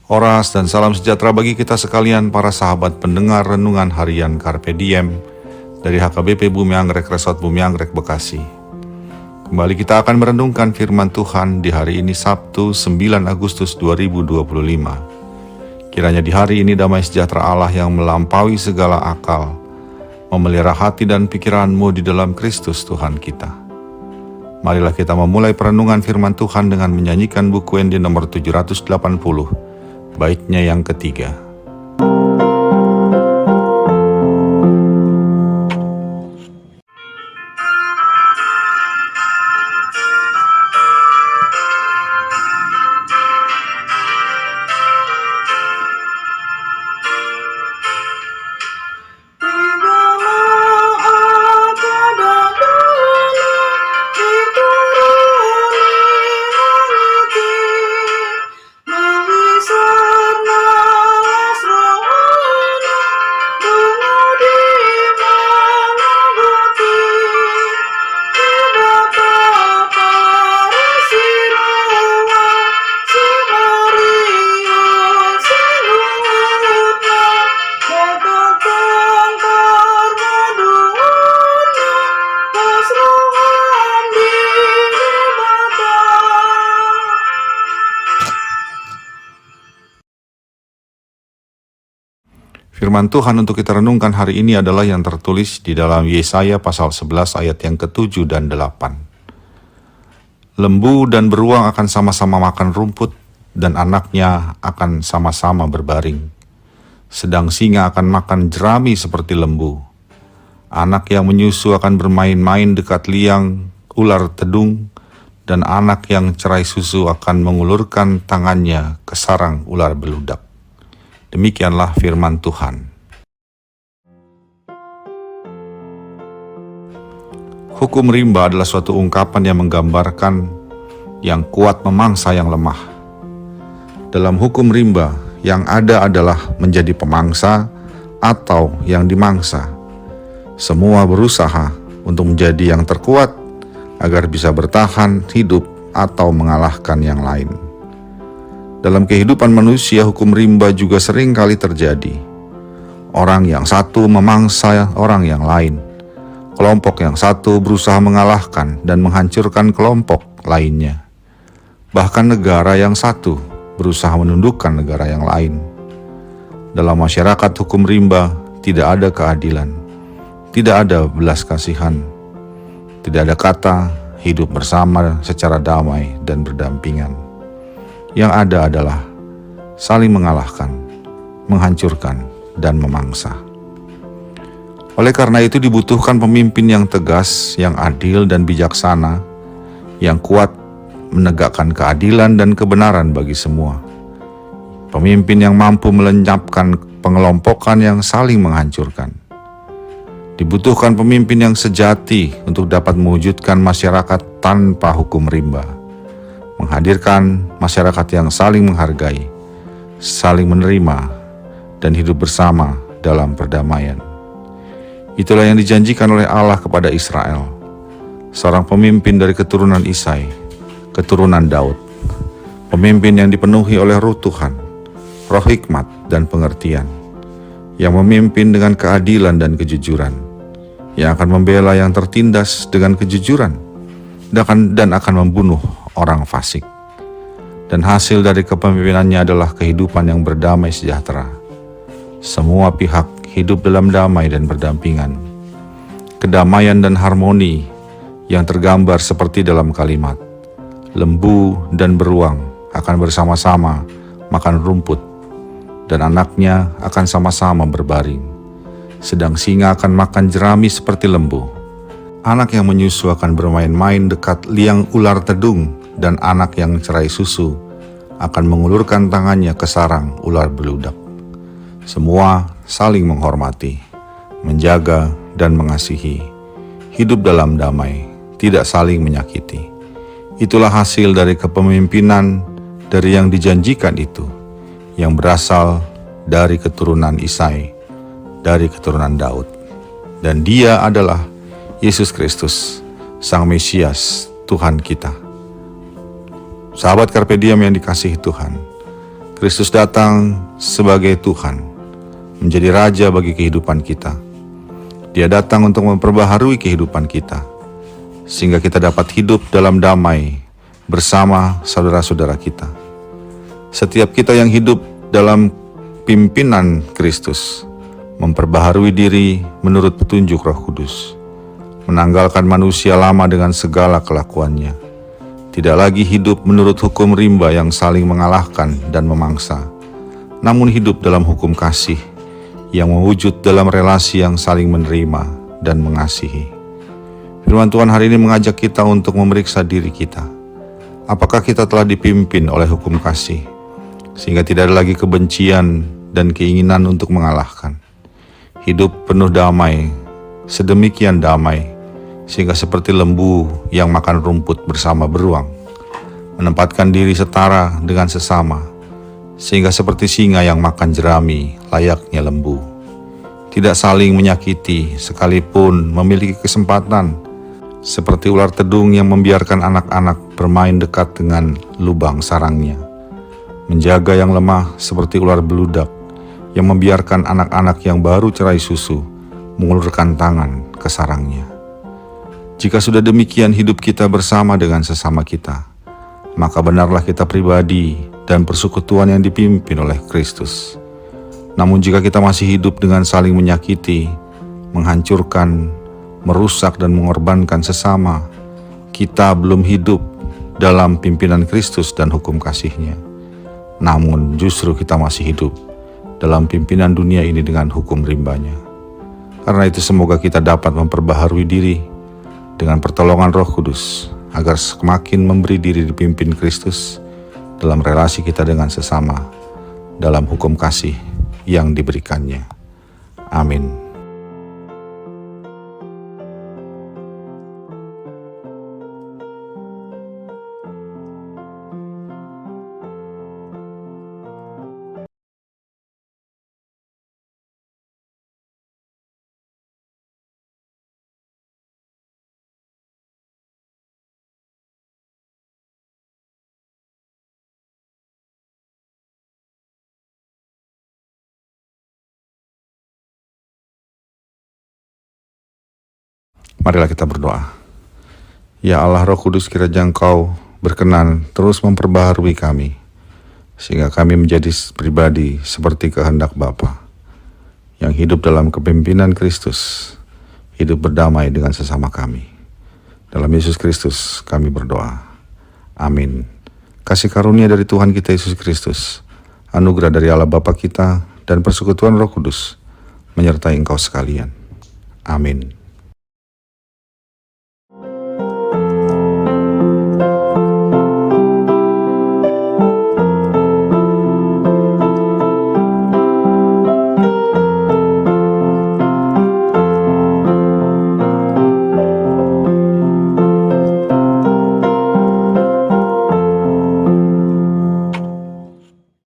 Oras dan salam sejahtera bagi kita sekalian para sahabat pendengar renungan harian Carpe Diem dari HKBP Bumi Anggrek Resort Bumi Anggrek Bekasi. Kembali kita akan merenungkan firman Tuhan di hari ini Sabtu 9 Agustus 2025. Kiranya di hari ini damai sejahtera Allah yang melampaui segala akal memelihara hati dan pikiranmu di dalam Kristus Tuhan kita. Marilah kita memulai perenungan firman Tuhan dengan menyanyikan buku Endi nomor 780, baitnya yang ketiga. Firman Tuhan untuk kita renungkan hari ini adalah yang tertulis di dalam Yesaya pasal 11 ayat yang ke-7 dan 8. Lembu dan beruang akan sama-sama makan rumput dan anaknya akan sama-sama berbaring. Sedang singa akan makan jerami seperti lembu. Anak yang menyusu akan bermain-main dekat liang ular tedung dan anak yang cerai susu akan mengulurkan tangannya ke sarang ular beludak. Demikianlah firman Tuhan. Hukum rimba adalah suatu ungkapan yang menggambarkan yang kuat memangsa yang lemah. Dalam hukum rimba, yang ada adalah menjadi pemangsa atau yang dimangsa. Semua berusaha untuk menjadi yang terkuat agar bisa bertahan hidup atau mengalahkan yang lain. Dalam kehidupan manusia, hukum rimba juga sering kali terjadi. Orang yang satu memangsa orang yang lain. Kelompok yang satu berusaha mengalahkan dan menghancurkan kelompok lainnya. Bahkan negara yang satu berusaha menundukkan negara yang lain. Dalam masyarakat hukum rimba, tidak ada keadilan. Tidak ada belas kasihan. Tidak ada kata hidup bersama secara damai dan berdampingan. Yang ada adalah saling mengalahkan, menghancurkan, dan memangsa. Oleh karena itu dibutuhkan pemimpin yang tegas, yang adil dan bijaksana, yang kuat menegakkan keadilan dan kebenaran bagi semua. Pemimpin yang mampu melenyapkan pengelompokan yang saling menghancurkan. Dibutuhkan pemimpin yang sejati untuk dapat mewujudkan masyarakat tanpa hukum rimba. Menghadirkan masyarakat yang saling menghargai, saling menerima, dan hidup bersama dalam perdamaian. Itulah yang dijanjikan oleh Allah kepada Israel, seorang pemimpin dari keturunan Isai, keturunan Daud, pemimpin yang dipenuhi oleh Roh Tuhan, roh hikmat dan pengertian, yang memimpin dengan keadilan dan kejujuran, yang akan membela yang tertindas dengan kejujuran, dan akan membunuh orang fasik. Dan hasil dari kepemimpinannya adalah kehidupan yang berdamai sejahtera. Semua pihak hidup dalam damai dan berdampingan. Kedamaian dan harmoni yang tergambar seperti dalam kalimat, lembu dan beruang akan bersama-sama makan rumput, dan anaknya akan sama-sama berbaring. Sedang singa akan makan jerami seperti lembu. Anak yang menyusu akan bermain-main dekat liang ular tedung, dan anak yang cerai susu akan mengulurkan tangannya ke sarang ular beludak. Semua saling menghormati, menjaga dan mengasihi, hidup dalam damai, tidak saling menyakiti. Itulah hasil dari kepemimpinan dari yang dijanjikan itu, yang berasal dari keturunan Isai, dari keturunan Daud. Dan dia adalah Yesus Kristus, Sang Mesias, Tuhan kita. Sahabat Carpe Diem yang dikasihi Tuhan, Kristus datang sebagai Tuhan, menjadi Raja bagi kehidupan kita. Dia datang untuk memperbaharui kehidupan kita, sehingga kita dapat hidup dalam damai bersama saudara-saudara kita. Setiap kita yang hidup dalam pimpinan Kristus, memperbaharui diri menurut petunjuk Roh Kudus, menanggalkan manusia lama dengan segala kelakuannya, tidak lagi hidup menurut hukum rimba yang saling mengalahkan dan memangsa, namun hidup dalam hukum kasih yang mewujud dalam relasi yang saling menerima dan mengasihi. Firman Tuhan hari ini mengajak kita untuk memeriksa diri kita. Apakah kita telah dipimpin oleh hukum kasih, sehingga tidak ada lagi kebencian dan keinginan untuk mengalahkan. Hidup penuh damai, sedemikian damai, sehingga seperti lembu yang makan rumput bersama beruang, menempatkan diri setara dengan sesama, sehingga seperti singa yang makan jerami layaknya lembu. Tidak saling menyakiti sekalipun memiliki kesempatan, seperti ular tedung yang membiarkan anak-anak bermain dekat dengan lubang sarangnya. Menjaga yang lemah seperti ular beludak yang membiarkan anak-anak yang baru cerai susu mengulurkan tangan ke sarangnya. Jika sudah demikian hidup kita bersama dengan sesama kita, maka benarlah kita pribadi dan persekutuan yang dipimpin oleh Kristus. Namun jika kita masih hidup dengan saling menyakiti, menghancurkan, merusak dan mengorbankan sesama, kita belum hidup dalam pimpinan Kristus dan hukum kasih-Nya. Namun justru kita masih hidup dalam pimpinan dunia ini dengan hukum rimbanya. Karena itu semoga kita dapat memperbaharui diri dengan pertolongan Roh Kudus, agar semakin memberi diri dipimpin Kristus dalam relasi kita dengan sesama, dalam hukum kasih yang diberikannya. Amin. Marilah kita berdoa. Ya Allah, Roh Kudus, kiranya Engkau berkenan terus memperbaharui kami, sehingga kami menjadi pribadi seperti kehendak Bapa, yang hidup dalam kepimpinan Kristus, hidup berdamai dengan sesama kami. Dalam Yesus Kristus kami berdoa. Amin. Kasih karunia dari Tuhan kita Yesus Kristus, anugerah dari Allah Bapa kita, dan persekutuan Roh Kudus menyertai engkau sekalian. Amin.